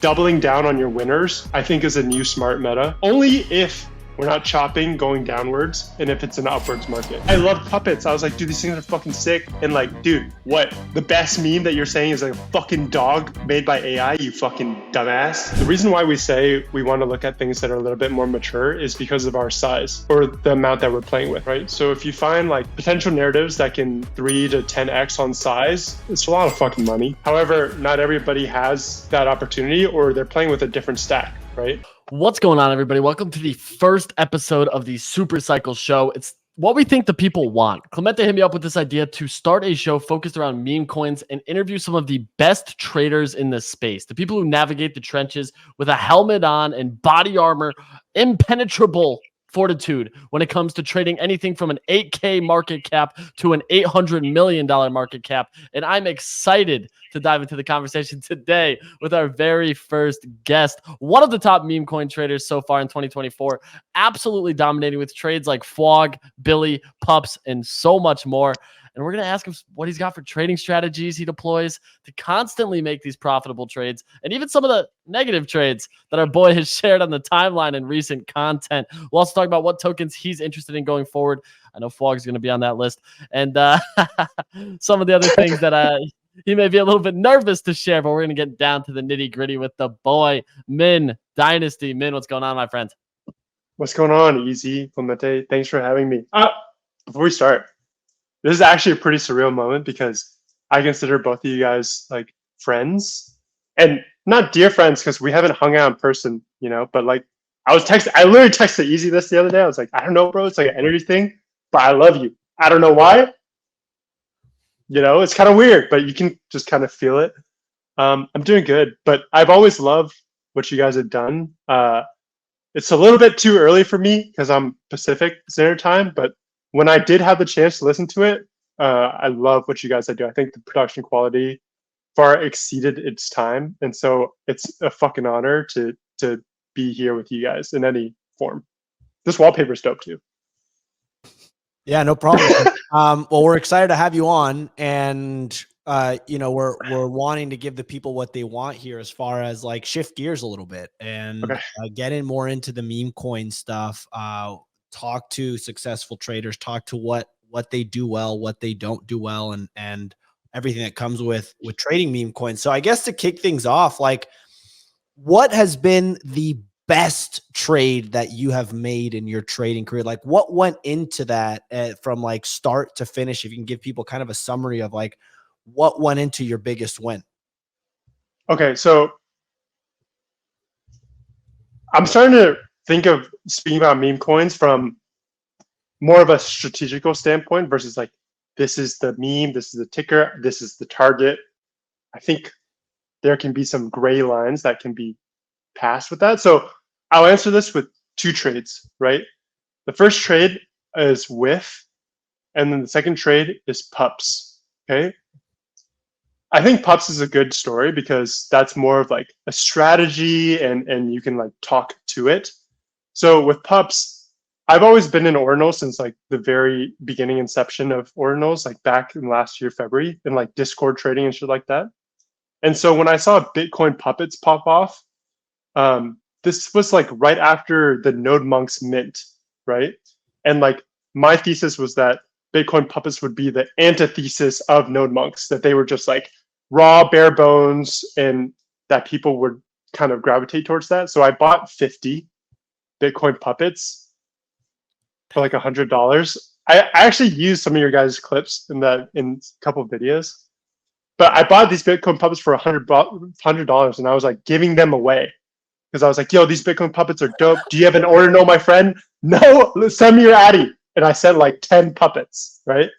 Doubling down on your winners, I think, is a new smart meta. Only if we're not chopping going downwards and if it's an upwards market. I love puppets. I was like, dude, these things are fucking sick. And like, dude, what? The best meme that you're saying is like a fucking dog made by AI, you fucking dumbass. The reason why we say we want to look at things that are a little bit more mature is because of our size or the amount that we're playing with, right? So if you find like potential narratives that can 3 to 10x on size, it's a lot of fucking money. However, not everybody has that opportunity or they're playing with a different stack, right? What's going on, everybody? Welcome to the first episode of the Supercycle show. It's what we think the people want. Clemente hit me up with this idea to start a show focused around meme coins and interview some of the best traders in this space. The people who navigate the trenches with a helmet on and body armor, impenetrable fortitude when it comes to trading anything from an 8K market cap to an $800 million market cap. And I'm excited to dive into the conversation today with our very first guest, one of the top meme coin traders so far in 2024, absolutely dominating with trades like Fwog, Billy, Pups, and so much more. And we're going to ask him what he's got for trading strategies he deploys to constantly make these profitable trades, and even some of the negative trades that our boy has shared on the timeline in recent content. We'll also talk about what tokens he's interested in going forward. I know Fwog is going to be on that list. And some of the other things that he may be a little bit nervous to share, but we're going to get down to the nitty gritty with the boy, Min Dynasty. Min, what's going on, my friend? What's going on, Easy Clemente? Thanks for having me. Before we start, this is actually a pretty surreal moment because I consider both of you guys like friends, and not dear friends because we haven't hung out in person, you know. But like, I literally texted Easy this the other day. I was like, I don't know, bro. It's like an energy thing, but I love you. I don't know why. You know, it's kind of weird, but you can just kind of feel it. I'm doing good, but I've always loved what you guys have done. It's a little bit too early for me because I'm Pacific Standard Time, but when I did have the chance to listen to it, I love what you guys do. I think the production quality far exceeded its time, and so it's a fucking honor to be here with you guys in any form. This wallpaper's dope too. Yeah, no problem. Well, we're excited to have you on, and you know, we're wanting to give the people what they want here, as far as like shift gears a little bit and get in more into the meme coin stuff. Talk to successful traders, talk to what they do well, what they don't do well, and everything that comes with trading meme coins. So I guess to kick things off, like, what has been the best trade that you have made in your trading career? Like, what went into that from like start to finish? If you can give people kind of a summary of like what went into your biggest win. Okay, so I'm starting to think of speaking about meme coins from more of a strategical standpoint versus like, this is the meme, this is the ticker, this is the target. I think there can be some gray lines that can be passed with that. So I'll answer this with 2 trades, right? The first trade is WIF, and then the second trade is Pups, okay? I think Pups is a good story because that's more of like a strategy and you can like talk to it. So with Pups, I've always been in ordinals since like the very beginning inception of ordinals, like back in last year, February, in like Discord trading and shit like that. And so when I saw Bitcoin puppets pop off, this was like right after the Node Monks mint, right? And like my thesis was that Bitcoin puppets would be the antithesis of Node Monks, that they were just like raw, bare bones, and that people would kind of gravitate towards that. So I bought 50 Bitcoin puppets for like $100. I actually used some of your guys' clips in a couple of videos, but I bought these Bitcoin puppets for $100, and I was like giving them away because I was like, yo, these Bitcoin puppets are dope. Do you have an order? No, my friend. No, send me your Addy. And I sent like 10 puppets, right?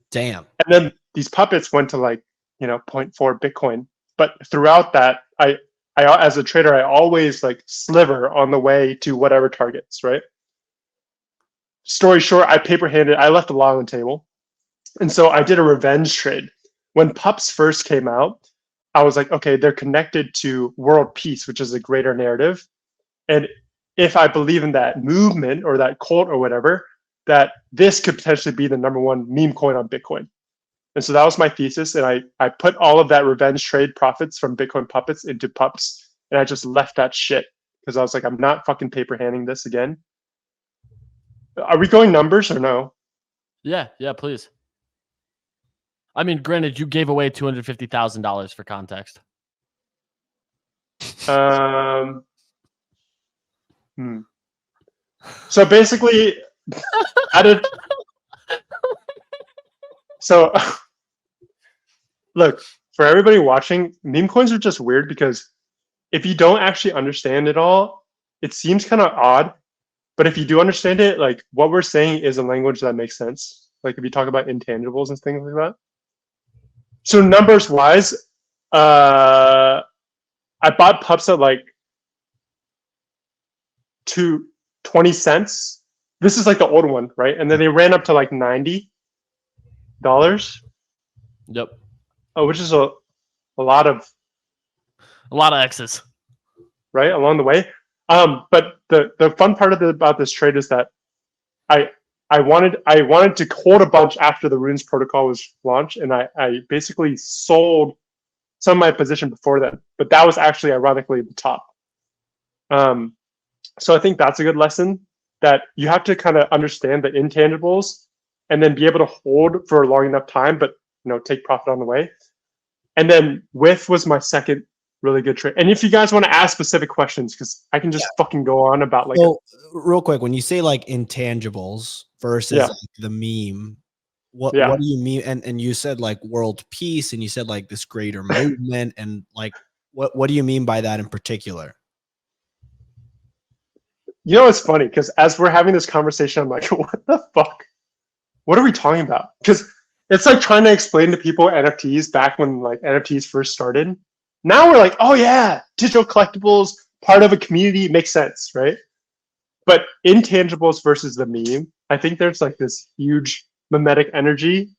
Damn. And then these puppets went to like, you know, 0.4 Bitcoin. But throughout that, I as a trader, I always like sliver on the way to whatever targets, right? Story short, I paper-handed, I left a lot on the table. And so I did a revenge trade. When Pups first came out, I was like, okay, they're connected to world peace, which is a greater narrative. And if I believe in that movement or that cult or whatever, that this could potentially be the #1 meme coin on Bitcoin. And so that was my thesis. And I put all of that revenge trade profits from Bitcoin puppets into Pups. and I just left that shit because I was like, I'm not fucking paper handing this again. Are we going numbers or no? Yeah, please. I mean, granted, you gave away $250,000 for context. So basically, so look, for everybody watching, meme coins are just weird because if you don't actually understand it all, it seems kind of odd. But if you do understand it, like what we're saying is a language that makes sense. Like if you talk about intangibles and things like that. So numbers wise, I bought pups at like 20 cents. This is like the old one, right? And then they ran up to like $90. Yep. Oh, which is a lot of X's, right, along the way. But the fun part about this trade is that I wanted to hold a bunch after the Runes protocol was launched, and I basically sold some of my position before that. But that was actually ironically the top. So I think that's a good lesson, that you have to kind of understand the intangibles and then be able to hold for a long enough time, but take profit on the way. And then Whiff was my second really good trade. And if you guys want to ask specific questions, because I can just fucking go on about like. So, real quick, when you say like intangibles versus like the meme, what do you mean? And you said like world peace, and you said like this greater movement, and like what do you mean by that in particular? It's funny because as we're having this conversation, I'm like, what the fuck? What are we talking about? Because it's like trying to explain to people NFTs back when like NFTs first started. Now we're like, oh yeah, digital collectibles, part of a community, makes sense, right? But intangibles versus the meme, I think there's like this huge memetic energy,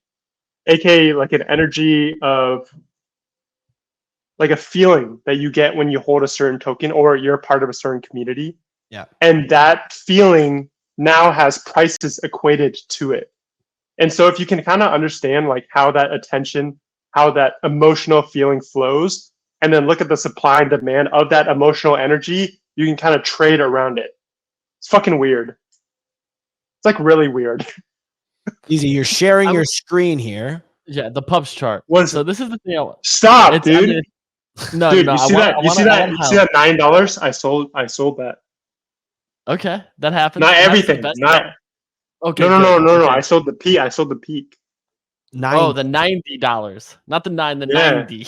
aka like an energy of like a feeling that you get when you hold a certain token or you're a part of a certain community. Yeah. And that feeling now has prices equated to it. And so if you can kind of understand like how that attention, how that emotional feeling flows, and then look at the supply and demand of that emotional energy, you can kind of trade around it. It's fucking weird. It's like really weird. Easy, you're sharing your screen here. Yeah, the pups chart. So this is the thing. Stop, dude. I mean, no, dude, no. You see that $9? I sold that. Okay, that happens. Not everything. Not. Okay. No. I sold the peak. The $90, not the 9, the 90.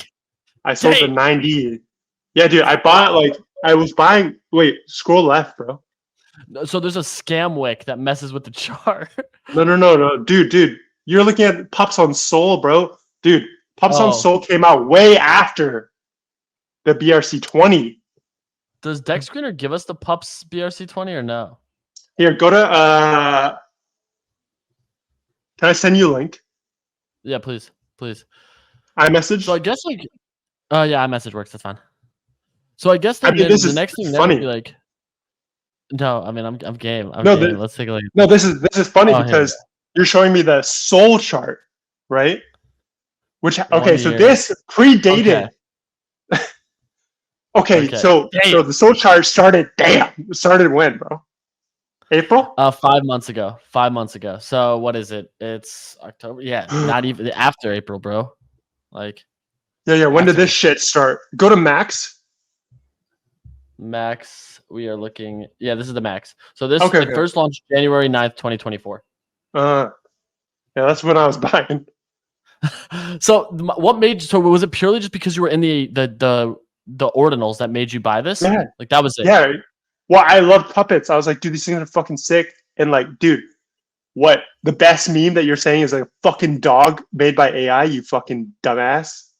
I sold the 90. Yeah, dude. I bought like I was buying. Wait, scroll left, bro. So there's a scam wick that messes with the chart. No, dude. You're looking at Pups on Sol, bro. Dude, Pups on Sol came out way after the BRC20. Does Dex Screener give us the Pups BRC20 or no? Here, go to. Can I send you a link? Yeah, please. iMessage. So I guess like, yeah, iMessage works. That's fine. So I guess the next thing that would be like. No, I mean I'm game. Game. Let's take a look. No, this is funny because you're showing me the Sol chart, right? Which so this predated. Okay, so the Sol chart started. It started when, bro? April? 5 months ago. 5 months ago. So what is it? It's October. Yeah, not even after April, bro. Like. Yeah. When did this shit start? Go to Max. Max, we are looking. Yeah, this is the Max. So this first launched January 9th, 2024. Yeah, that's when I was buying. So what made? So was it purely just because you were in the ordinals that made you buy this? Yeah. Like that was it. Yeah. Well, I loved puppets. I was like, dude, these things are fucking sick. And like, dude, what the best meme that you're saying is like a fucking dog made by AI? You fucking dumbass.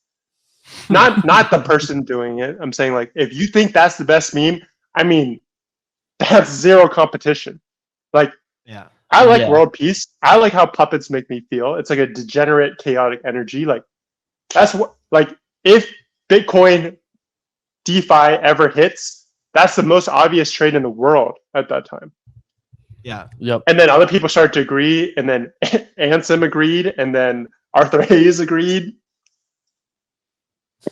Not the person doing it. I'm saying like, if you think that's the best meme, I mean, that's zero competition. Like, yeah, I like world peace. I like how puppets make me feel. It's like a degenerate, chaotic energy. Like, that's what. Like, if Bitcoin DeFi ever hits, that's the most obvious trade in the world at that time. Yeah. Yep. And then other people started to agree, and then Ansem agreed, and then Arthur Hayes agreed.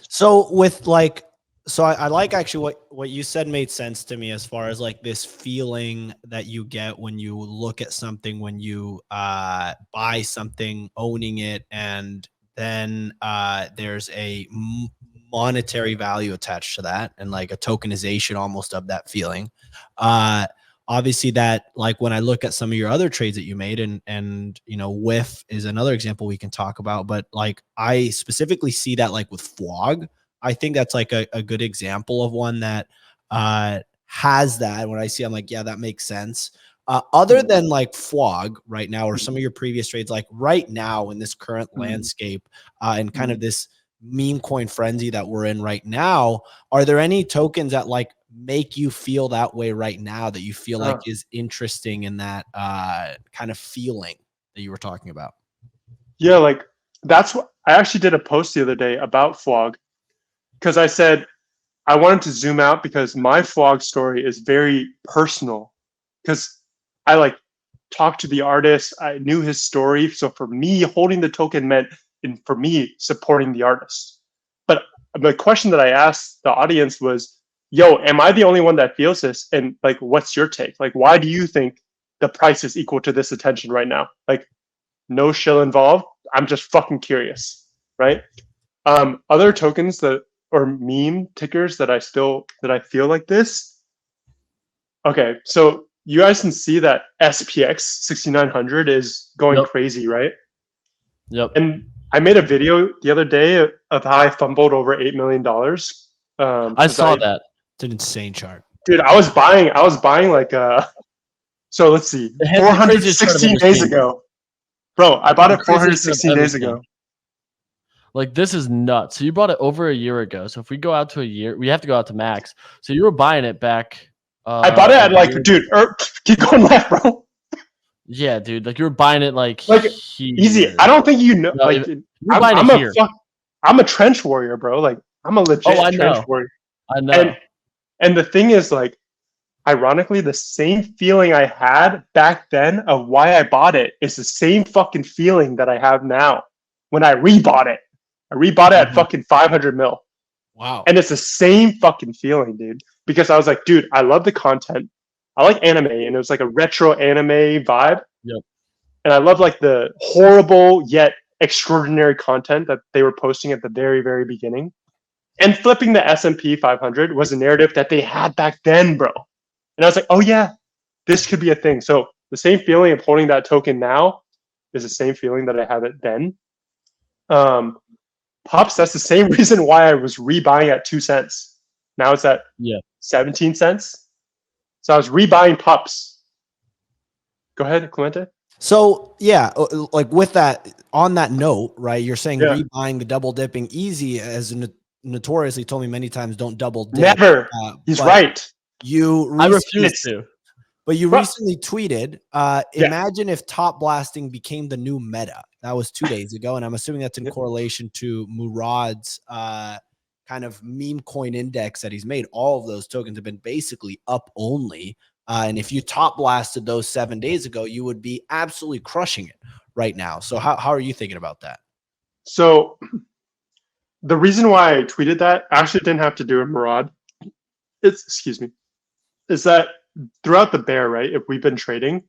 So with like So I like actually what you said made sense to me as far as like this feeling that you get when you look at something, when you buy something, owning it, and then there's a monetary value attached to that, and like a tokenization almost of that feeling. Uh, Obviously, that like when I look at some of your other trades that you made, and you know, whiff is another example we can talk about, but like I specifically see that like with Flog. I think that's like a good example of one that has that. When I see, I'm like, yeah, that makes sense. Other than like Flog right now, or some of your previous trades, like right now in this current landscape and kind of this meme coin frenzy that we're in right now, are there any tokens that like make you feel that way right now, that you feel like is interesting in that kind of feeling that you were talking about? Yeah, like that's what I actually did a post the other day about Flog, because I said I wanted to zoom out because my Flog story is very personal, because I like talked to the artist, I knew his story. So for me, holding the token meant for me supporting the artist. But the question that I asked the audience was, yo, am I the only one that feels this? And like, what's your take? Like, why do you think the price is equal to this attention right now? Like, no shill involved. I'm just fucking curious, right? Other tokens that or meme tickers that I feel like this. Okay, so you guys can see that SPX 6900 is going crazy, right? Yep. And I made a video the other day of how I fumbled over $8 million. I saw that. It's an insane chart, dude. I was buying like so let's see, 416 days ago, bro. I bought it 416 days ago. Like, this is nuts. So you bought it over a year ago. So if we go out to a year, we have to go out to max. So you were buying it back. I bought it at like, dude, keep going left, bro. Yeah, dude. Like, you were buying it like easy. I don't think you know. No, like, I'm a trench warrior, bro. Like, I'm a legit trench warrior. I know. And the thing is, like, ironically, the same feeling I had back then of why I bought it is the same fucking feeling that I have now when I rebought it. I rebought it at fucking 500 mil. Wow. And it's the same fucking feeling, dude. Because I was like, dude, I love the content. I like anime, and it was like a retro anime vibe. Yep. And I love like the horrible yet extraordinary content that they were posting at the very, very beginning. And flipping the S&P 500 was a narrative that they had back then, bro. And I was like, oh yeah, this could be a thing. So the same feeling of holding that token now is the same feeling that I had it then. Pups, that's the same reason why I was rebuying at 2 cents. Now it's at 17 cents. So I was rebuying pups. Go ahead, Clemente. So yeah, like with that, on that note, right? You're saying rebuying the double dipping easy, as notoriously told me many times, don't double dip. Never. He's right. I refuse to. But you recently tweeted, imagine if top blasting became the new meta. That was 2 days ago. And I'm assuming that's in correlation to Murad's kind of meme coin index that he's made. All of those tokens have been basically up only. And if you top blasted those 7 days ago, you would be absolutely crushing it right now. So how are you thinking about that? So the reason why I tweeted that actually didn't have to do with Murad. Excuse me. Is that throughout the bear, right? If we've been trading,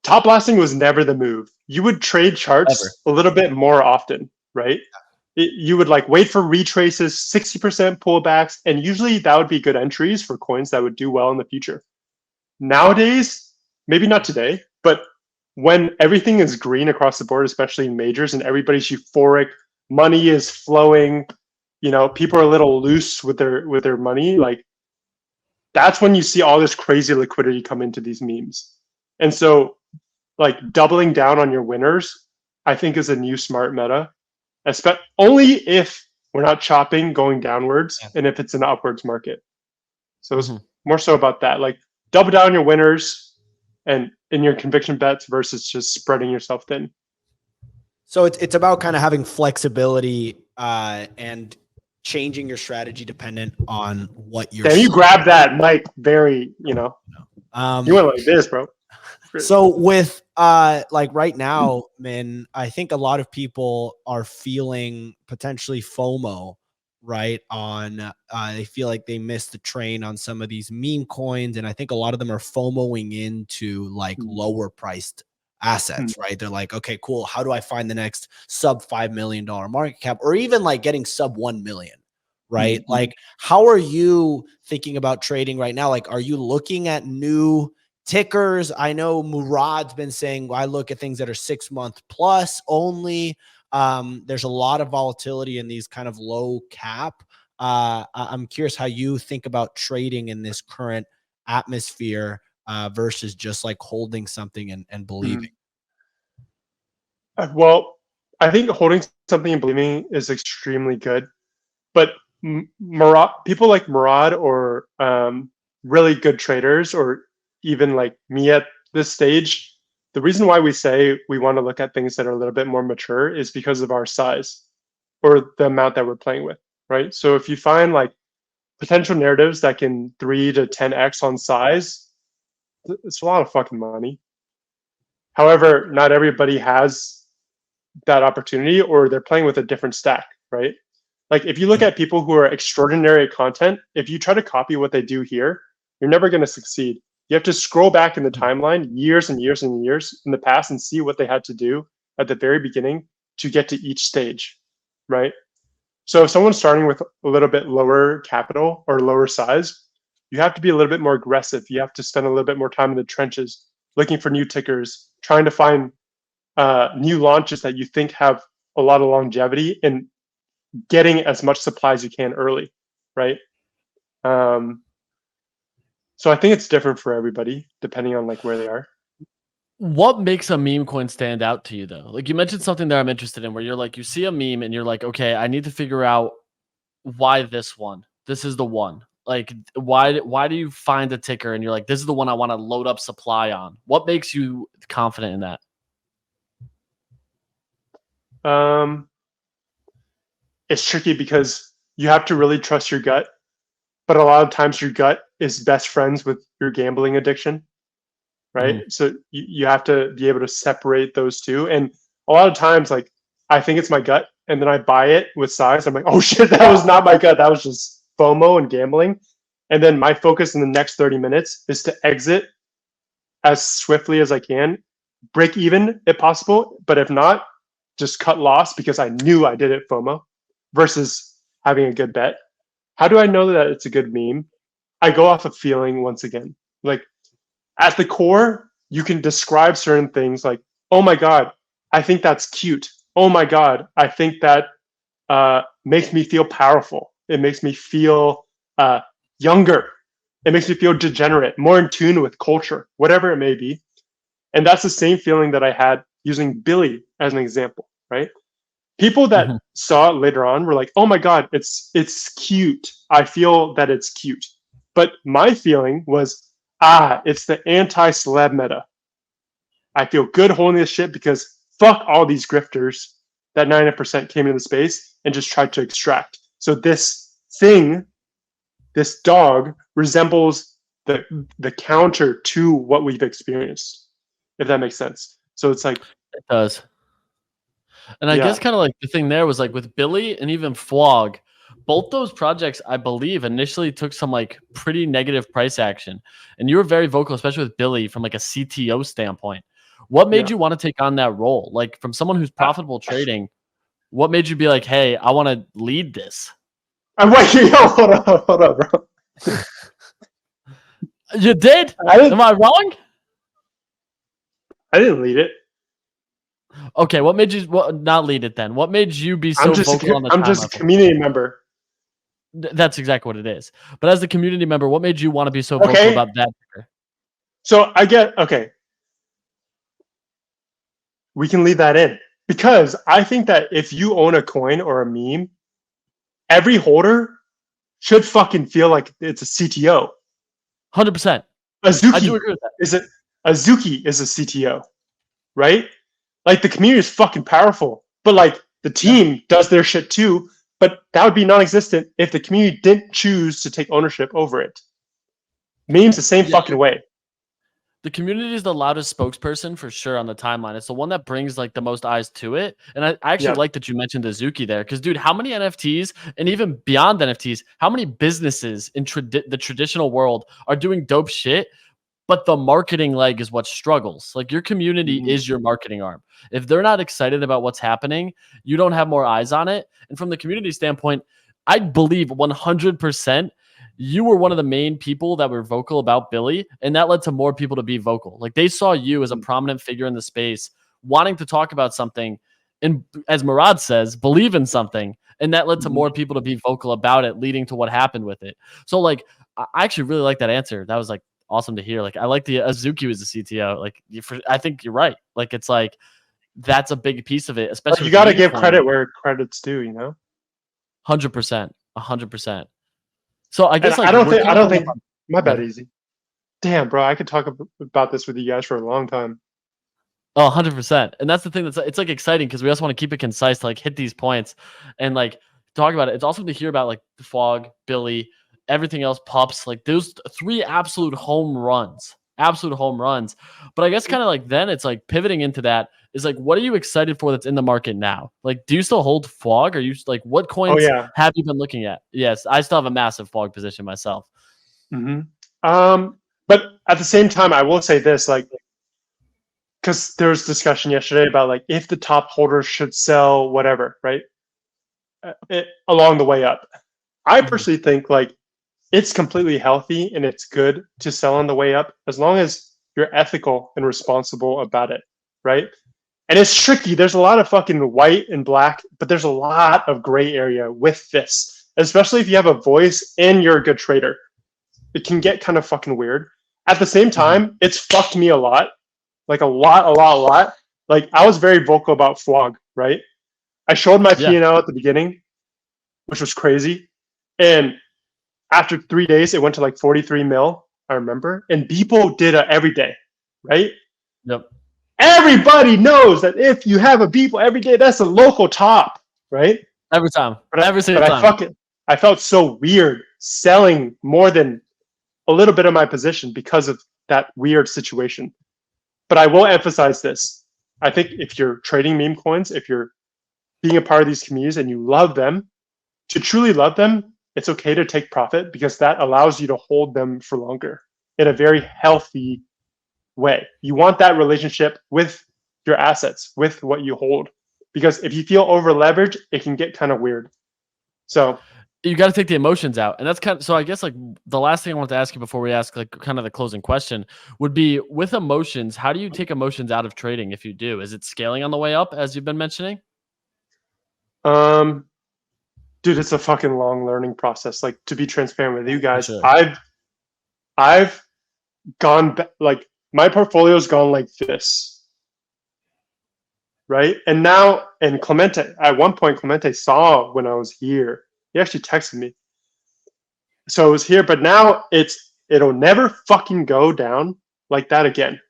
top blasting was never the move. You would trade charts a little bit more often, right? You would like wait for retraces, 60% pullbacks, and usually that would be good entries for coins that would do well in the future. Nowadays, maybe not today, but when everything is green across the board, especially in majors, and everybody's euphoric, money is flowing, you know, people are a little loose with their money, like that's when you see all this crazy liquidity come into these memes. And so like doubling down on your winners, I think is a new smart meta. Only if we're not chopping going downwards and if it's an upwards market. So it's more so about that. Like double down your winners and in your conviction bets versus just spreading yourself thin. So it's about kind of having flexibility and changing your strategy dependent on what you're. Then you grab that mic very, you know, you went like this, bro. So with like right now, man, I think a lot of people are feeling potentially FOMO right? On they feel like they missed the train on some of these meme coins, and I think a lot of them are FOMOing into like lower priced assets, right? They're like, okay, cool. How do I find the next sub $5 million market cap, or even like getting sub 1 million? Right? Like, how are you thinking about trading right now? Like, are you looking at new tickers? I know Murad's been saying, well, I look at things that are 6 month plus only. There's a lot of volatility in these kind of low cap. I'm curious how you think about trading in this current atmosphere versus just like holding something and believing. Well, I think holding something and believing is extremely good, but people like Murad or really good traders, or even like me at this stage, the reason why we say we want to look at things that are a little bit more mature is because of our size or the amount that we're playing with, right? So if you find like potential narratives that can 3 to 10x on size, it's a lot of fucking money. However, not everybody has that opportunity, or they're playing with a different stack, right? Like if you look at people who are extraordinary at content, if you try to copy what they do here, you're never going to succeed. You have to scroll back in the timeline years and years and years in the past and see what they had to do at the very beginning to get to each stage, right? So if someone's starting with a little bit lower capital or lower size, you have to be a little bit more aggressive. You have to spend a little bit more time in the trenches, looking for new tickers, trying to find new launches that you think have a lot of longevity, and getting as much supply as you can early, right? So I think it's different for everybody depending on like where they are. What makes a meme coin stand out to you though? Like you mentioned something that I'm interested in, where you're like, you see a meme and you're like, okay, I need to figure out why this one. This is the one. Like why do you find a ticker and you're like, this is the one I want to load up supply on? What makes you confident in that? It's tricky because you have to really trust your gut, but a lot of times your gut is best friends with your gambling addiction, right? So you have to be able to separate those two. And a lot of times, like I think it's my gut, and then I buy it with size. I'm like, oh shit, that was not my gut. That was just FOMO and gambling. And then my focus in the next 30 minutes is to exit as swiftly as I can, break even if possible. But if not, just cut loss because I knew I did it FOMO versus having a good bet. How do I know that it's a good meme? I go off of feeling once again. Like at the core, you can describe certain things like, oh my God, I think that's cute. Oh my God, I think that makes me feel powerful. It makes me feel younger. It makes me feel degenerate, more in tune with culture, whatever it may be. And that's the same feeling that I had using Billy as an example, right? People that saw it later on were like, oh my God, it's cute. I feel that it's cute. But my feeling was, it's the anti-celeb meta. I feel good holding this shit because fuck all these grifters that 90% came into the space and just tried to extract. So this thing, this dog, resembles the counter to what we've experienced, if that makes sense. So it's like, it does. And I guess kind of like the thing there was like with Billy and even Flog, both those projects, I believe, initially took some like pretty negative price action. And you were very vocal, especially with Billy from like a CTO standpoint. What made you want to take on that role? Like from someone who's profitable trading, what made you be like, hey, I want to lead this? I'm like, yo, hold on, bro. You did? Am I wrong? I didn't lead it. Okay, what made you not lead it then? What made you be so vocal on the I'm just a community member. That's exactly what it is. But as the community member, what made you want to be so vocal about that? So I get, we can leave that in, because I think that if you own a coin or a meme, every holder should fucking feel like it's a CTO. 100%. Azuki, I do agree with that. Azuki is a CTO, right? Like the community is fucking powerful, but like the team does their shit too. But that would be non-existent if the community didn't choose to take ownership over it. Memes the same fucking way. The community is the loudest spokesperson for sure on the timeline. It's the one that brings like the most eyes to it. And I actually like that you mentioned Azuki there, because dude, how many NFTs and even beyond NFTs, how many businesses in the traditional world are doing dope shit, but the marketing leg is what struggles. Like your community is your marketing arm. If they're not excited about what's happening, you don't have more eyes on it. And from the community standpoint, I believe 100% you were one of the main people that were vocal about Billy, and that led to more people to be vocal. Like they saw you as a prominent figure in the space, wanting to talk about something, and as Murad says, believe in something, and that led to more people to be vocal about it, leading to what happened with it. So like, I actually really like that answer. That was like awesome to hear. Like I like the Azuki was the CTO. Like I think you're right. Like it's like that's a big piece of it, especially you got to give credit where credit's due. 100%, 100%. So I guess and like I don't think my bad, Easy. Damn, bro, I could talk about this with you guys for a long time. Oh, 100%. And that's the thing it's like exciting because we also want to keep it concise to like hit these points and like talk about it. It's awesome to hear about like the Fog, Billy, everything else, Pups, like those 3 absolute home runs. But I guess kind of like then it's like pivoting into that is like, what are you excited for that's in the market now? Like, do you still hold Fog? Are you like, what coins have you been looking at? Yes, I still have a massive Fog position myself. But at the same time, I will say this, like, because there was discussion yesterday about like if the top holders should sell whatever, right? Along the way up. I personally think like it's completely healthy and it's good to sell on the way up as long as you're ethical and responsible about it, right? And it's tricky. There's a lot of fucking white and black, but there's a lot of gray area with this, especially if you have a voice and you're a good trader. It can get kind of fucking weird. At the same time, it's fucked me a lot. Like a lot. Like I was very vocal about FWOG, right? I showed my P&L at the beginning, which was crazy. And after 3 days, it went to like 43 mil, I remember. And people did it every day, right? Yep. Everybody knows that if you have a Beeple every day, that's a local top, right? Every time. Every single time. I felt so weird selling more than a little bit of my position because of that weird situation. But I will emphasize this. I think if you're trading meme coins, if you're being a part of these communities and you love them, to truly love them, it's okay to take profit because that allows you to hold them for longer in a very healthy way. You want that relationship with your assets, with what you hold. Because if you feel over leveraged, it can get kind of weird. So you got to take the emotions out. And that's kind of, so I guess like the last thing I want to ask you before we ask like kind of the closing question would be with emotions, how do you take emotions out of trading if you do? Is it scaling on the way up as you've been mentioning? Dude, it's a fucking long learning process. Like to be transparent with you guys, Sure. I've gone like my portfolio's gone like this, right? And now, and Clemente, at one point, Clemente saw when I was here. He actually texted me. So it was here, but now it'll never fucking go down like that again.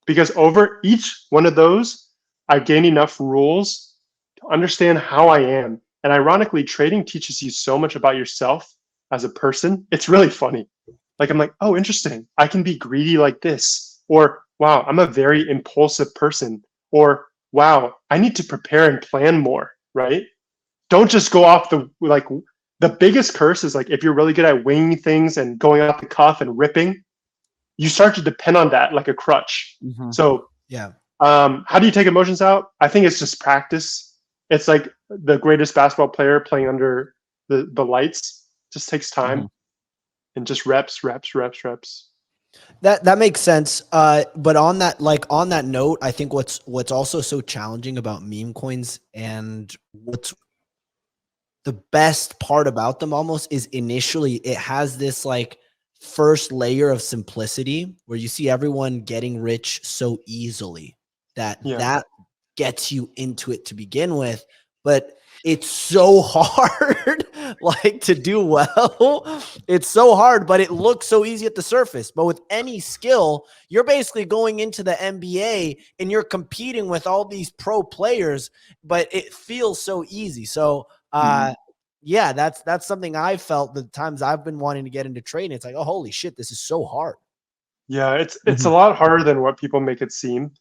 Because over each one of those, I gain enough rules to understand how I am. And ironically, trading teaches you so much about yourself as a person. It's really funny. Like, I'm like, oh, interesting. I can be greedy like this. Or, wow, I'm a very impulsive person. Or, wow, I need to prepare and plan more, right? Don't just go off the biggest curse is like if you're really good at winging things and going off the cuff and ripping, you start to depend on that like a crutch. So yeah. How do you take emotions out? I think it's just practice. It's like the greatest basketball player playing under the lights. Just takes time and just reps. That makes sense. But on that note, I think what's also so challenging about meme coins and what's the best part about them almost is initially it has this like first layer of simplicity where you see everyone getting rich so easily that gets you into it to begin with, but it's so hard like to do well. It's so hard, but it looks so easy at the surface. But with any skill, you're basically going into the NBA and you're competing with all these pro players, but it feels so easy. So yeah, that's something I felt the times I've been wanting to get into trading. It's like, oh, holy shit, this is so hard. Yeah, it's a lot harder than what people make it seem.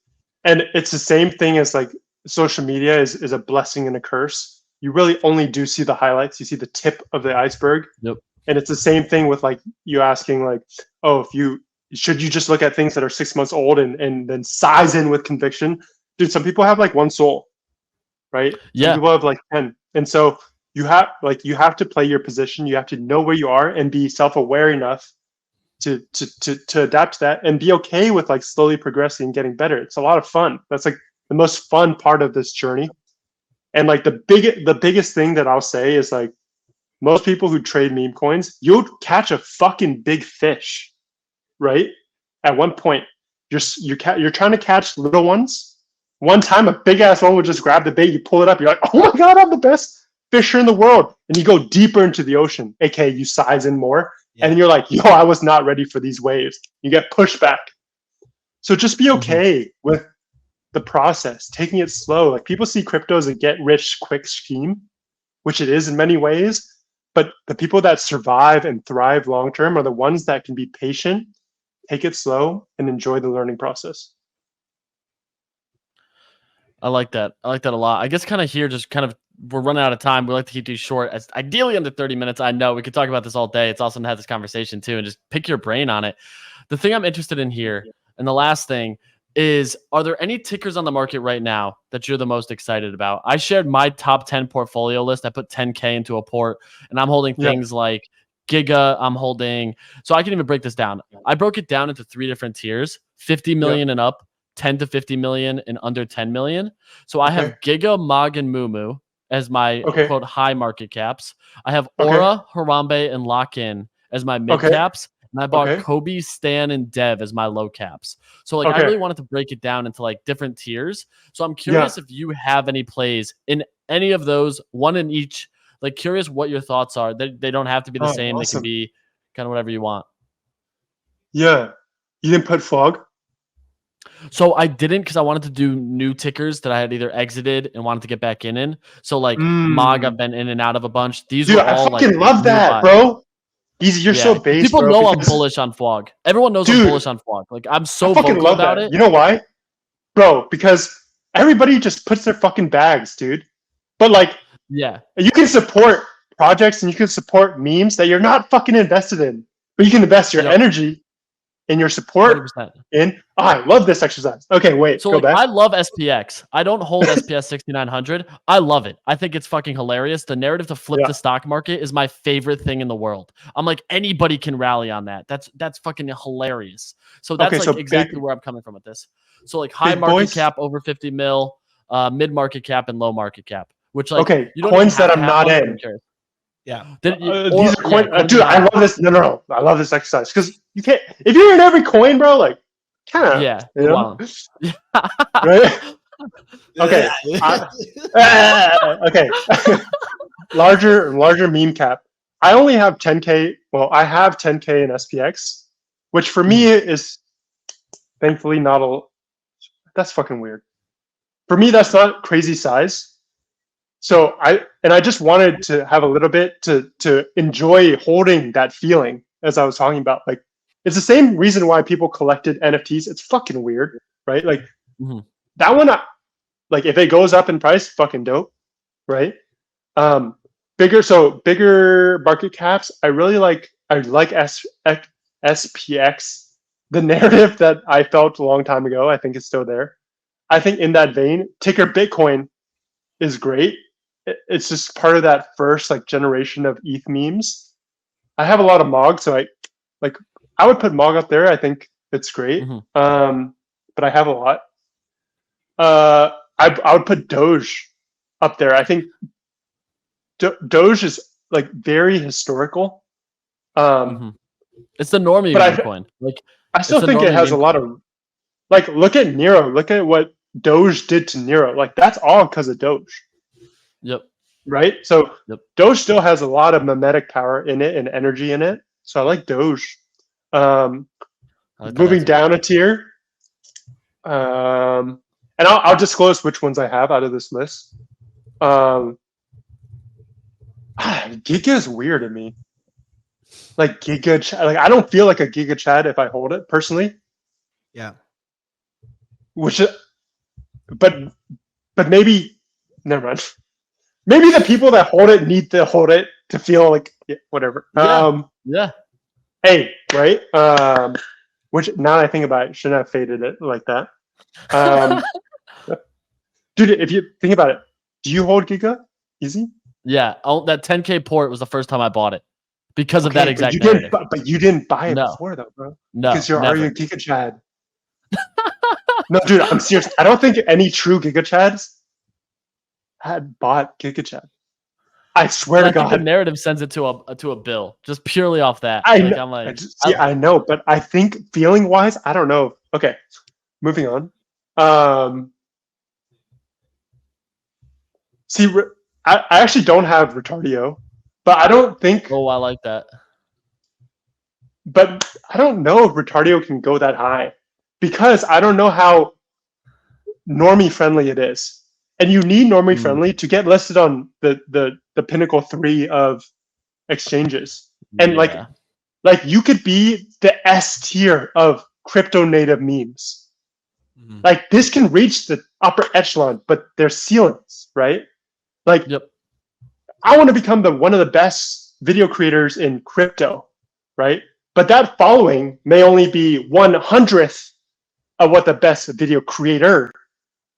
And it's the same thing as like social media is a blessing and a curse. You really only do see the highlights. You see the tip of the iceberg. Yep. And it's the same thing with like you asking like, oh, if you should you just look at things that are 6 months old and then size in with conviction? Dude, some people have like one soul, right? Yeah. Some people have like 10. And so you have to play your position. You have to know where you are and be self-aware enough to adapt to that and be okay with like slowly progressing and getting better. It's a lot of fun. That's like the most fun part of this journey. And like the biggest thing that I'll say is like most people who trade meme coins, you'll catch a fucking big fish, right? At one point, you're trying to catch little ones. One time, a big ass one would just grab the bait. You pull it up. You're like, oh my god, I'm the best fisher in the world. And you go deeper into the ocean, aka you size in more. Yeah. And then you're like, yo, I was not ready for these waves. You get pushed back. So just be okay with the process, taking it slow. Like people see crypto as a get rich quick scheme, which it is in many ways. But the people that survive and thrive long term are the ones that can be patient, take it slow, and enjoy the learning process. I like that. I like that a lot. I guess kind of here, just kind of we're running out of time. We like to keep these short, as ideally under 30 minutes. I know we could talk about this all day. It's awesome to have this conversation too, and just pick your brain on it. The thing I'm interested in here, and the last thing is, are there any tickers on the market right now that you're the most excited about? I shared my top 10 portfolio list. I put 10K into a port, and I'm holding things like Giga. I'm holding, so I can even break this down. I broke it down into 3 different tiers: 50 million and up, 10 to 50 million, and under 10 million. So I have Giga, Mog, and Mumu as my quote high market caps. I have Aura, Harambe, and Lock-in as my mid caps. And I bought Kobe, Stan, and Dev as my low caps. So like I really wanted to break it down into like different tiers. So I'm curious if you have any plays in any of those, one in each. Like curious what your thoughts are. They don't have to be the same. Awesome. They can be kind of whatever you want. Yeah. You didn't put Fog? So I didn't, because I wanted to do new tickers that I had either exited and wanted to get back in. So like Mog, I've been in and out of a bunch. These were all I fucking like love that, bro. You're so base. People bro, know I'm bullish on Fog. Everyone knows I'm bullish on Fog. Like I'm so vocal about it. You know why, bro? Because everybody just puts their fucking bags, dude. But like, you can support projects and you can support memes that you're not fucking invested in, but you can invest your energy in your support 100%. in. Oh, I love this exercise. Okay, wait. So go like, back. I love SPX. I don't hold SPX 6900. I love it. I think it's fucking hilarious. The narrative to flip the stock market is my favorite thing in the world. I'm like, anybody can rally on that. That's fucking hilarious. So that's exactly where I'm coming from with this. So like high market cap over 50 mil, mid market cap, and low market cap. Which like you don't coins that I'm not in. Yeah. These are coins. Dude, I love this. No. I love this exercise because you can't. If you're in every coin, bro, like, kind of. Yeah. You know? Right. Okay. Okay. larger meme cap. I only have 10K. Well, I have 10K in SPX, which for me is thankfully not a. That's fucking weird. For me, that's not crazy size. So I just wanted to have a little bit to enjoy holding that feeling, as I was talking about. Like it's the same reason why people collected NFTs. It's fucking weird, right? Like that one, like if it goes up in price, fucking dope, right? Bigger market caps. I like SPX. The narrative that I felt a long time ago, I think is still there. I think in that vein, ticker Bitcoin is great. It's just part of that first like generation of ETH memes. I have a lot of Mog, so I would put Mog up there. I think it's great. But I have a lot. I would put Doge up there. I think Doge is like very historical. It's the normie meme coin. Like I still think it has a lot of like look at Nero. Look at what Doge did to Nero. Like that's all because of Doge. Yep. Right. So Doge still has a lot of mimetic power in it and energy in it. So I like Doge. Moving down a tier. And I'll disclose which ones I have out of this list. Giga is weird to me. like Giga Chad. Like I don't feel like a Giga Chad if I hold it personally. Yeah. Which, but maybe never mind. Maybe the people that hold it need to hold it to feel like whatever. Yeah. Yeah. Hey, right? Which now that I think about it, shouldn't have faded it like that. Dude, if you think about it, do you hold Giga easy? Yeah. Oh, that 10K port was the first time I bought it because of that Okay, exact you narrative. didn't, but you didn't buy it No. before though, bro. No, Because you're never. already a Giga Chad. No, dude, I'm serious. I don't think any true Giga Chads had bought Giga Chad. I swear But to I think God. the narrative sends it to a bill just purely off that. I Like know, I'm like, I know, but I think feeling wise, I don't know. Okay, moving on. See, I actually don't have Retardio, but I don't think. oh, I like that. But I don't know if Retardio can go that high because I don't know how normie friendly it is, and you need normie friendly to get listed on the pinnacle 3 of exchanges, and Yeah. like you could be the S tier of crypto native memes. Like this can reach the upper echelon, but there's ceilings, right? Like, Yep. I want to become one of the best video creators in crypto, right? But that following may only be 1/100th of what the best video creator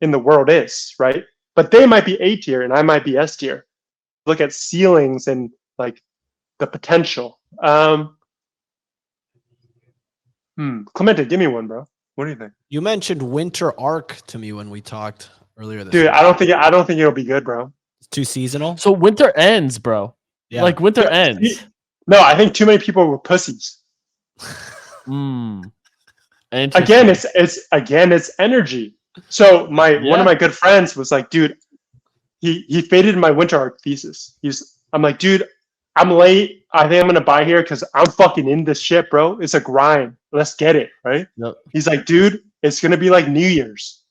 in the world is, right? But they might be A tier and I might be S tier. Look at ceilings and like the potential. Clemente, give me one, bro. What do you think? You mentioned Winter Arc to me when we talked earlier this Dude, week. I don't think it'll be good, bro. It's too seasonal. So winter ends, bro. Yeah. Like winter ends. No, I think too many people were pussies. Again, it's energy. So one of my good friends was like, dude, he faded my Winter Arc thesis. I'm like, dude, I'm late. I think I'm gonna buy here because I'm fucking in this shit, bro. It's a grind. Let's get it, right? Yep. He's like, dude, it's gonna be like New Year's.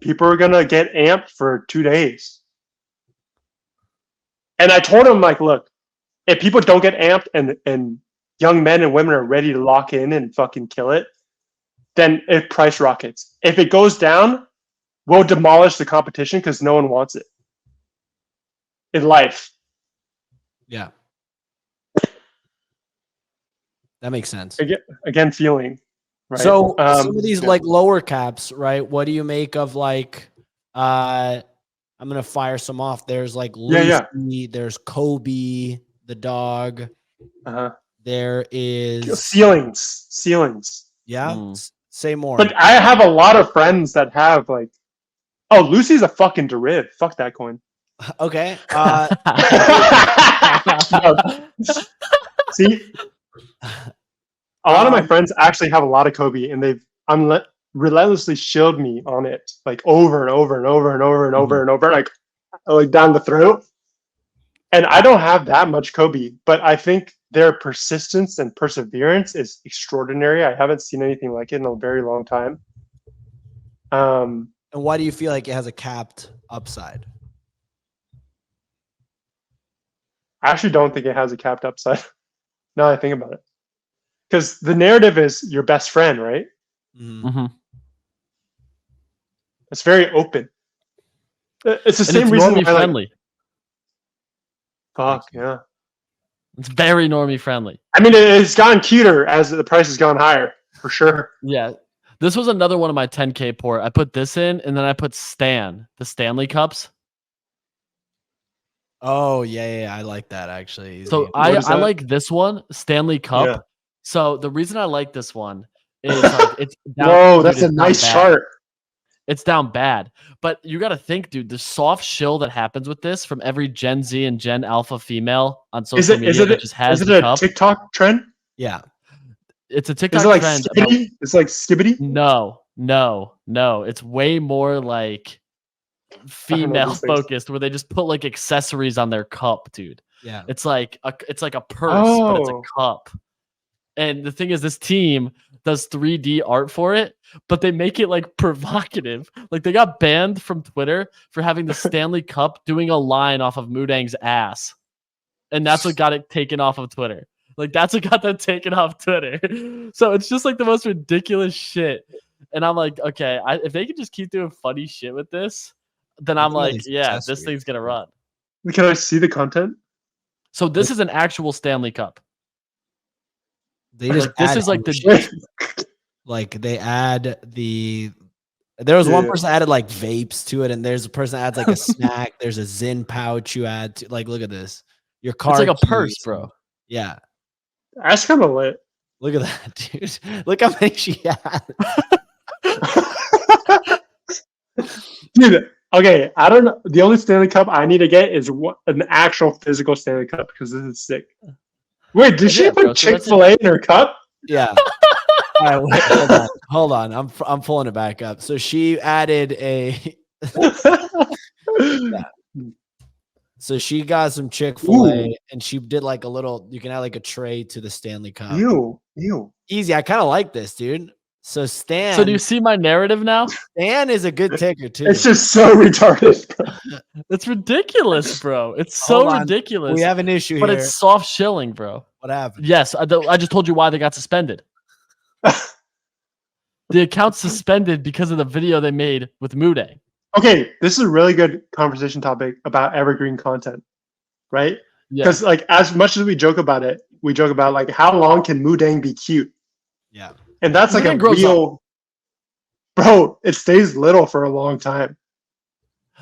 People are gonna get amped for 2 days. And I told him, like, look, if people don't get amped and young men and women are ready to lock in and fucking kill it, then it price rockets. If it goes down, we'll demolish the competition because no one wants it. In life. Yeah. That makes sense. Again, feeling. Right? So some of these like lower caps, right? What do you make of like I'm gonna fire some off. There's like Lucy, there's Kobe, the dog. There is ceilings. Yeah. Say more. But I have a lot of friends that have like, oh, Lucy's a fucking deriv. Fuck that coin. Okay. See, a lot of my friends actually have a lot of Kobe, and they've relentlessly shielded me on it, like over and over and over and over and over and over, like down the throat. And I don't have that much Kobe, but I think their persistence and perseverance is extraordinary. I haven't seen anything like it in a very long time. And why do you feel like it has a capped upside? I actually don't think it has a capped upside. Now that I think about it. Because the narrative is your best friend, right? It's very open. It's the same reason why, friendly. Fuck, yeah. It's very normie friendly. I mean, it's gotten cuter as the price has gone higher, for sure. Yeah. This was another one of my 10K port. I put this in, and then I put the Stanley Cups. Oh, yeah. I like that, actually. So I like this one, Stanley Cup. Yeah. So the reason I like this one is like it's down. Whoa, that's a nice chart. It's down bad. But you got to think, dude, the soft shill that happens with this from every Gen Z and Gen Alpha female on social media that just has the cup. Is it a TikTok trend? Yeah. It's a TikTok is it like trend. Skibbity? It's like Skibbity? No. It's way more like female focused where they just put like accessories on their cup, dude. Yeah. It's like a purse, but it's a cup. And the thing is, this team does 3D art for it, but they make it like provocative. Like they got banned from Twitter for having the Stanley Cup doing a line off of Mudang's ass. And that's what got it taken off of Twitter. Like that's what got them taken off Twitter. So it's just like the most ridiculous shit. And I'm like, okay, if they can just keep doing funny shit with this, then I'm Look at all like, these yeah, this accessories. thing's gonna run. Can I see the content? So this is an actual Stanley Cup. They just Like this add is like the like they add the. There was one person that added like vapes to it, and there's a person that adds like a snack. There's a Zyn pouch you add to. Like, look at this. Your car. It's like a keys. purse, bro. Yeah. That's kind of lit. Look at that, dude. Look how many she had. Dude, okay, I don't know. The only Stanley Cup I need to get is an actual physical Stanley Cup because this is sick. Wait, did she put Chick-fil-A in her cup? Yeah. All right, wait, hold on. I'm pulling it back up. So she added a. Yeah. So she got some Chick-fil-A and she did like a little. You can add like a tray to the Stanley Cup. Ew. Easy. I kind of like this, dude. So Stan. So do you see my narrative now? Stan is a good ticker too. It's just so retarded, bro. It's ridiculous, bro. It's so ridiculous. We have an issue but here. it's soft shilling, bro. What happened? Yes, I just told you why they got suspended. The account's suspended because of the video they made with Mudang. Okay, this is a really good conversation topic about evergreen content, right? Yeah. Because like as much as we joke about it, we joke about like how long can Mudang be cute? Yeah. And that's like Mudang a grows real bro, it stays little for a long time.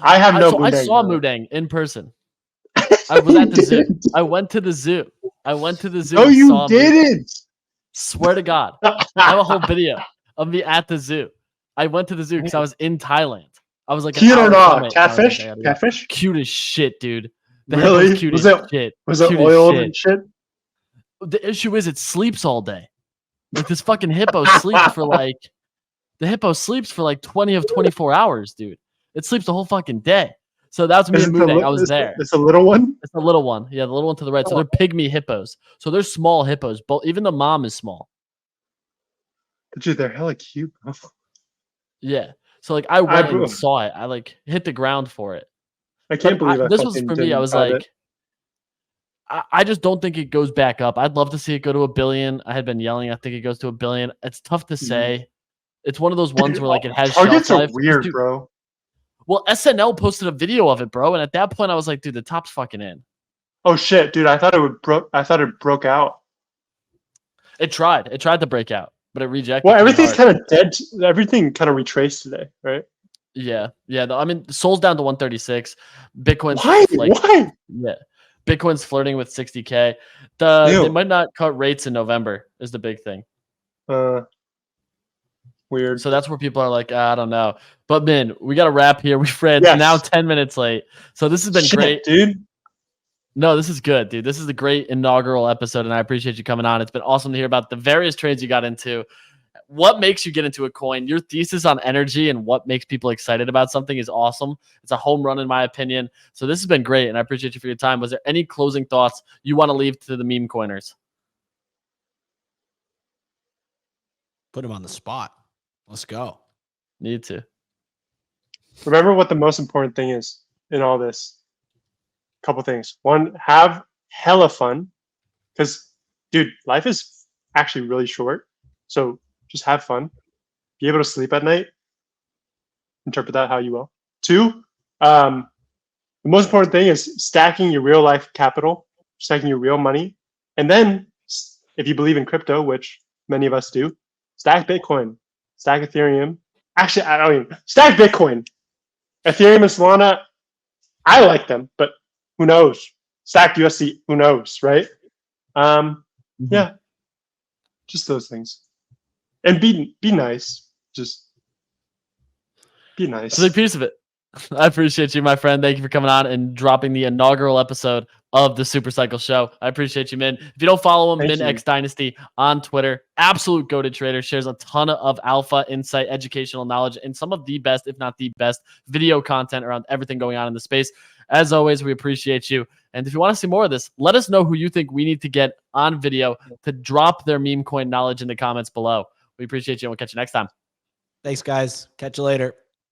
I have no Mudang. I saw bro. Mudang in person. I was at the zoo. I went to the zoo. No, and you saw Mudang. didn't. Swear to God. I have a whole video of me at the zoo. I went to the zoo because I was in Thailand. I was like, cute or not? Catfish? Catfish? Cute as shit, dude. The Really? cute Was as it shit. Was it Cute as oiled shit. and shit? The issue is it sleeps all day. Like this fucking hippo sleeps for like 20 of 24 hours, dude. It sleeps the whole fucking day. So that's me and Mudang. I was there. It's a little one? It's a little one. Yeah, the little one to the right. So they're pygmy hippos. So they're small hippos. But even the mom is small. Dude, they're hella cute, bro. Yeah. So like I went and saw it. I like hit the ground for it. I can't believe this was for me. I was like, I just don't think it goes back up. I'd love to see it go to 1 billion. I had been yelling. I think it goes to 1 billion. It's tough to say. It's one of those ones where like it has targets shelf are life. weird, bro. Well, SNL posted a video of it, bro, and at that point I was like, dude, the top's fucking in. Oh shit, dude! I thought it broke out. It tried to break out, but it rejected. Well, everything's kind of dead. Everything kind of retraced today, right? Yeah. I mean, Sol's down to 136. Bitcoin's Why? Yeah, Bitcoin's flirting with 60K. They might not cut rates in November. Is the big thing. Weird. So that's where people are like, I don't know. But man, we got to wrap here. We've read now 10 minutes late. So this has been great, dude. No, this is good, dude. This is a great inaugural episode, and I appreciate you coming on. It's been awesome to hear about the various trades you got into. What makes you get into a coin? Your thesis on energy and what makes people excited about something is awesome. It's a home run in my opinion. So this has been great, and I appreciate you for your time. Was there any closing thoughts you want to leave to the meme coiners? Put him on the spot. Let's go. Need to. Remember what the most important thing is in all this. Couple things. One, have hella fun. Because, dude, life is actually really short. So just have fun. Be able to sleep at night. Interpret that how you will. Two, the most important thing is stacking your real life capital, stacking your real money. And then, if you believe in crypto, which many of us do, stack Bitcoin, stack Ethereum. Actually, I don't even stack Bitcoin. Ethereum and Solana, I like them, but who knows? Stacked USD, who knows, right? Yeah, just those things, and be nice. Just be nice. It's a big piece of it. I appreciate you, my friend. Thank you for coming on and dropping the inaugural episode of the Supercycle Show. I appreciate you, Min. If you don't follow him, MinX Dynasty on Twitter, absolute go-to trader, shares a ton of alpha, insight, educational knowledge, and some of the best, if not the best, video content around everything going on in the space. As always, we appreciate you. And if you want to see more of this, let us know who you think we need to get on video to drop their meme coin knowledge in the comments below. We appreciate you, and we'll catch you next time. Thanks, guys. Catch you later.